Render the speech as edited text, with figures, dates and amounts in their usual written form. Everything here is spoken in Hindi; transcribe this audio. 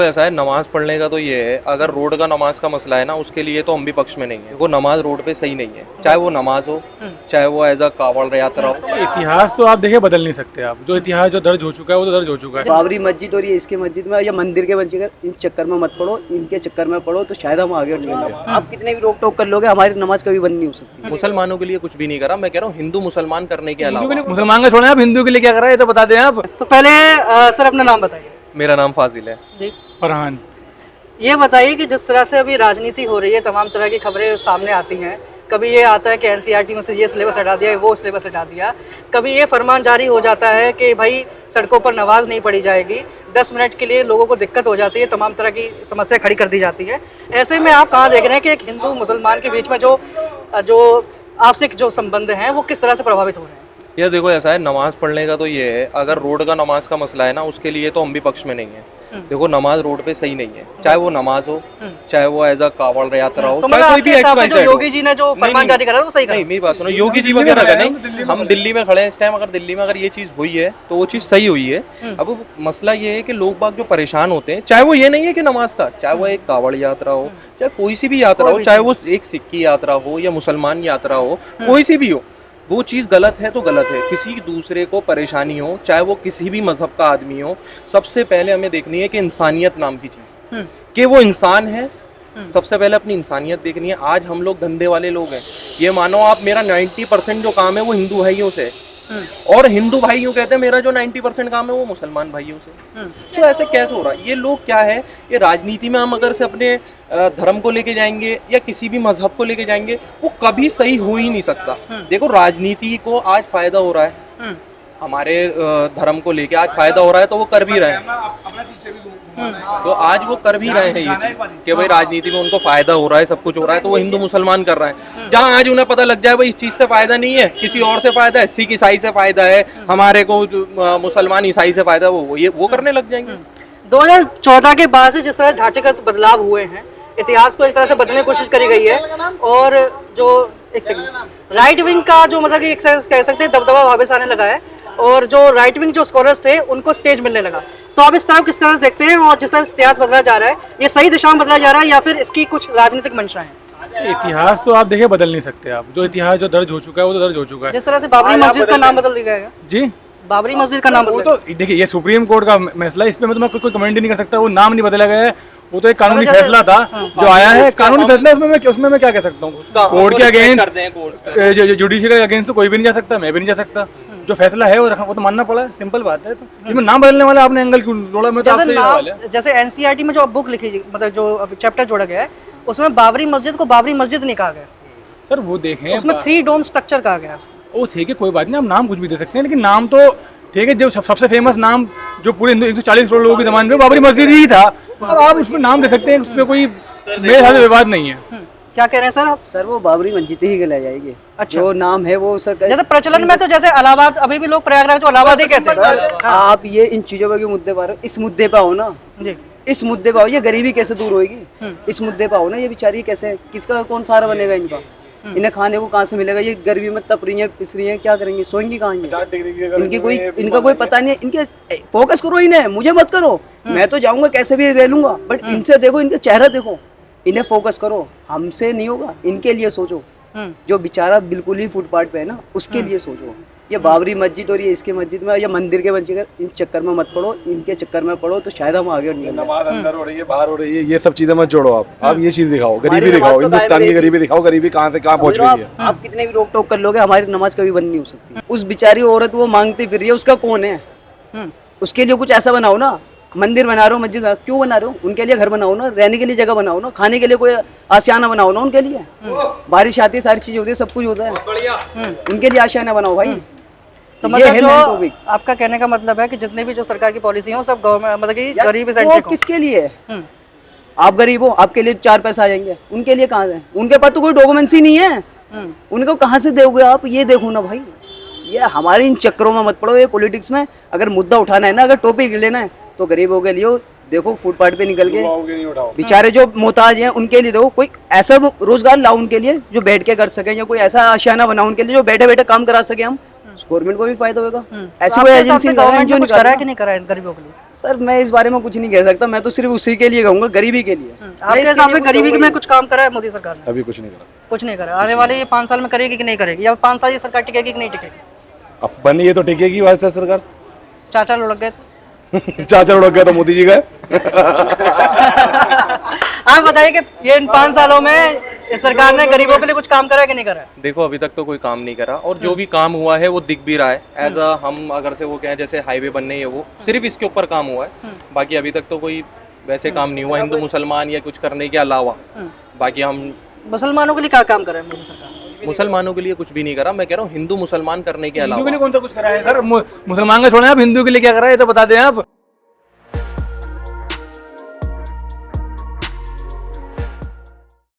ऐसा है, नमाज पढ़ने का तो ये है, अगर रोड का नमाज का मसला है ना, उसके लिए तो हम भी पक्ष में नहीं है। वो नमाज रोड पे सही नहीं है, चाहे वो नमाज हो, चाहे वो एज अ कावड़ यात्रा हो। इतिहास तो आप देखिए बदल नहीं सकते आप, जो इतिहास जो दर्ज हो चुका है वो तो दर्ज हो चुका है। बाबरी मस्जिद और ये इसके मस्जिद में या मंदिर के मस्जिद इन चक्कर में मत पड़ो, इनके चक्कर में पड़ो तो शायद हम आगे निकल जाए। आप कितने भी रोक टोक कर लोगे, हमारी नमाज कभी बंद नहीं हो सकती। मुसलमानों के लिए कुछ भी नहीं करा, मैं कह रहा हूँ हिंदू मुसलमान करने के अलावा। मुसलमान का छोड़े, आप हिंदू के लिए क्या कर रहे हैं ये तो बता दें आप। तो पहले सर अपना नाम बताइए। मेरा नाम फाजिल है जी, फरहान। ये बताइए कि जिस तरह से अभी राजनीति हो रही है, तमाम तरह की खबरें सामने आती हैं। कभी ये आता है कि एनसीईआरटी में से ये सिलेबस हटा दिया, वो सिलेबस हटा दिया। कभी ये फरमान जारी हो जाता है कि भाई सड़कों पर नमाज नहीं पढ़ी जाएगी, 10 मिनट के लिए लोगों को दिक्कत हो जाती है, तमाम तरह की समस्या खड़ी कर दी जाती है। ऐसे में आप कहाँ देख रहे हैं कि एक हिंदू मुसलमान के बीच में जो आपसी जो संबंध हैं वो किस तरह से प्रभावित हो रहे हैं? ये देखो, ऐसा है, नमाज पढ़ने का तो ये है, अगर रोड का नमाज का मसला है ना, उसके लिए तो हम भी पक्ष में नहीं है। देखो, नमाज रोड पे सही नहीं है, चाहे वो नमाज हो, चाहे वो एज अ कावड़ यात्रा हो, तो चाहे कोई भी जो योगी जी ने जो फरमान जारी करा वो सही नहीं, मेरी बात सुनो, योगी जी वगैरह का नहीं, हम दिल्ली में खड़े हैं इस टाइम। अगर दिल्ली में अगर ये चीज हुई है तो वो चीज सही हुई है। अब मसला ये है कि लोग बाग जो परेशान होते हैं, चाहे वो ये नहीं है कि नमाज का, चाहे वो एक कावड़ यात्रा हो, चाहे कोई सी भी यात्रा हो, चाहे वो एक सिख की यात्रा हो या मुसलमान यात्रा हो, कोई सी भी हो, वो चीज़ गलत है तो गलत है। किसी दूसरे को परेशानी हो, चाहे वो किसी भी मजहब का आदमी हो, सबसे पहले हमें देखनी है कि इंसानियत नाम की चीज़, कि वो इंसान है। सबसे पहले अपनी इंसानियत देखनी है। आज हम लोग धंधे वाले लोग हैं, ये मानो आप मेरा 90% जो काम है वो हिंदू भाइयों से, और हिंदू भाई यूँ कहते हैं मेरा जो 90% काम है वो मुसलमान भाइयों से। तो ऐसे कैसे हो रहा है? ये लोग क्या है, ये राजनीति में हम अगर से अपने धर्म को लेके जाएंगे या किसी भी मजहब को लेके जाएंगे, वो कभी सही हो ही नहीं सकता। देखो, राजनीति को आज फायदा हो रहा है, हमारे धर्म को लेके आज फायदा हो रहा है, तो वो कर भी रहे हैं। तो आज वो कर भी रहे हैं ये चीज कि भाई राजनीति में उनको फायदा हो रहा है, सब कुछ हो रहा है, तो वो हिंदू मुसलमान कर रहे हैं। जहाँ आज उन्हें पता लग जाए भाई इस चीज से फायदा नहीं है, किसी और से फायदा है, सिख ईसाई से फायदा है, हमारे को मुसलमान ईसाई से फायदा है, वो करने लग जाएंगे। 2014 के बाद से जिस तरह ढांचेगत बदलाव हुए हैं, इतिहास को एक तरह से बदलने की कोशिश करी गई है, और जो एक सेकंड राइट विंग का जो मतलब कि एक कह सकते हैं दबदबा वापस आने लगा है, और जो राइट विंग जो स्कॉलर्स थे उनको स्टेज मिलने लगा। तो आप इस तरह किस तरह से देखते हैं, और जिस तरह से इतिहास बदला जा रहा है, ये सही दिशा में बदला जा रहा है या फिर इसकी कुछ राजनीतिक मंशा है? इतिहास तो आप देखिए बदल नहीं सकते आप, जो इतिहास जो दर्ज हो चुका है वो तो दर्ज हो चुका है। जिस तरह से बाबरी मस्जिद का नाम बदल दिया गया जी, बाबरी मस्जिद का नाम वो तो देखिए ये सुप्रीम कोर्ट का मसला है, इस पे मैं कोई कमेंट नहीं कर सकता। वो नाम नहीं बदला गया है, वो तो एक कानूनी फैसला था जो आया है, कानूनी फैसला। उसमें मैं क्या कह सकता हूँ? कोर्ट के अगेंस्ट, जुडिशियल के अगेंस्ट तो कोई भी नहीं जा सकता, मैं भी नहीं जा सकता। जो फैसला है वो तो मानना पड़ा, सिंपल बात है। तो इसमें नाम बदलने वाला आपने एंगल क्यों जोड़ा? मैं तो आपसे ये सवाल है। जैसे एनसीईआरटी में जो बुक लिखी, मतलब जो चैप्टर जोड़ा गया है, उसमें बाबरी मस्जिद को बाबरी मस्जिद नहीं कहा गया सर। वो देखें, उसमें 3 डोम स्ट्रक्चर कहा गया। वो ठीक है, कोई बात नहीं, आप नाम कुछ भी दे सकते हैं, लेकिन नाम तो ठीक है। जो सबसे फेमस नाम जो पूरे 140 करोड़ लोगों के जमाने में बाबरी मस्जिद ही था, अब आप उसमें नाम दे सकते हैं, उसमें कोई मेरे ख्याल से विवाद नहीं है। क्या कह रहे हैं सर आप? सर वो बाबरी मस्जिद ही के ले जाएगी। अच्छा, जो नाम है वो सर जैसे प्रचलन में तो जैसे इलाहाबाद, अभी भी लोग प्रयागराज को इलाहाबाद ही कहते हैं। सर आप ये इन चीजों पर मुद्दे पर, इस मुद्दे पर हो ना जी, इस मुद्दे पर हो। ये गरीबी कैसे दूर होगी? इस मुद्दे पर हो ना। ये बेचारी कैसे, किसका कौन सहारा बनेगा इनका? इन्हें खाने को कहाँ से मिलेगा? ये गर्मी में तप रही है, पिस रही है, क्या करेंगे? सोएंगी कहाँ? इनका कोई पता नहीं है। इनके फोकस करो, इन्हें, मुझे मत करो। मैं तो जाऊंगा कैसे भी रह लूंगा, बट इनसे देखो, इनका चेहरा देखो, इन्हें फोकस करो। हमसे नहीं होगा, इनके लिए सोचो। जो बेचारा बिल्कुल ही फुटपाथ पे है ना, उसके लिए सोचो। ये बाबरी मस्जिद और ये इसके मस्जिद में या मंदिर के मस्जिद, इन चक्कर में मत पड़ो, इनके चक्कर में पड़ो तो शायद हम आगे निकल जाए। नमाज अंदर हो रही है, बाहर हो रही है, ये सब चीजें मत छोड़ो। आप ये चीज दिखाओ, गरीबी दिखाओ, हिंदुस्तान की गरीबी दिखाओ। गरीबी कहाँ से कहाँ पहुँच गई है? आप कितने भी रोक टोक कर लोगे, हमारी नमाज कभी बंद नहीं हो सकती। उस बेचारी औरत वो मांगती फिर रही है, उसका कौन है? उसके लिए कुछ ऐसा बनाओ ना। मंदिर बना रहे हो, मस्जिद क्यों बना रहे हो? उनके लिए घर बनाओ ना, रहने के लिए जगह बनाओ ना, खाने के लिए कोई आशियाना बनाओ ना उनके लिए। बारिश आती है, सारी चीजें होती है, सब कुछ होता है, उनके लिए आशियाना बनाओ भाई। तो मतलब जो आपका कहने का मतलब है कि जितने भी जो सरकार की पॉलिसी है सब गवर्नमेंट, मतलब कि गरीब सेंट्रिक। किसके लिए? आप गरीब हो, आपके लिए 4 पैसा आ जाएंगे, उनके लिए कहाँ है? उनके पास तो कोई डॉक्यूमेंट्स ही नहीं है, उनको कहाँ से दोगे आप? ये देखो ना भाई, ये हमारे इन चक्करों में मत पड़ो। ये पॉलिटिक्स में अगर मुद्दा उठाना है ना, अगर टॉपिक लेना है, तो गरीबों के लिए देखो, फुटपाथ पे निकल के बेचारे जो मोहताज हैं उनके लिए दो। कोई ऐसा रोजगार लाओ उनके लिए जो बैठ के कर सके, या कोई ऐसा आशियाना बनाओ उनके लिए जो बैठे बैठे काम करा सके हम। गवर्नमेंट को भी फायदा होगा। ऐसी तो कोई आपके हिसाब एजेंसी से गवर्नमेंट जो ने कुछ करा है कि नहीं करा है गरीबों के लिए? सर मैं इस बारे में कुछ नहीं कह सकता, मैं तो सिर्फ उसी के लिए कहूँगा, गरीबी के लिए। आपके हिसाब से गरीबी में कुछ काम करा है मोदी सरकार ने? अभी कुछ नहीं करा। कुछ नहीं करा। आने वाले ये 5 साल में करेगी कि नहीं करेगी, या 5 साल ये सरकार टिकेगी कि नहीं टिकेगी? अब बनी है तो टिकेगी वैसे सरकार। चाचा लुढ़क गए तो? चाचा उड़ गया तो मोदी जी गए। आप बताइए कि ये इन 5 सालों में इस सरकार ने गरीबों के लिए कुछ काम करा है कि नहीं करा है? देखो अभी तक तो कोई काम नहीं करा, और जो भी काम हुआ है वो दिख भी रहा है। एज अ हम अगर से वो कहें जैसे हाईवे बनने है, वो सिर्फ इसके ऊपर काम हुआ है। बाकी अभी तक तो कोई वैसे काम नहीं हुआ हिंदू मुसलमान या कुछ करने के अलावा। बाकी हम मुसलमानों के लिए क्या काम करा है मोदी सरकार ने? मुसलमानों के लिए कुछ भी नहीं करा, मैं कह रहा हूँ हिंदू मुसलमान करने के हिंदू के लिए अलावा। कौन सा कुछ करा है सर? मुसलमान का छोड़े आप, हिंदू के लिए क्या करा है ये तो बता दें आप।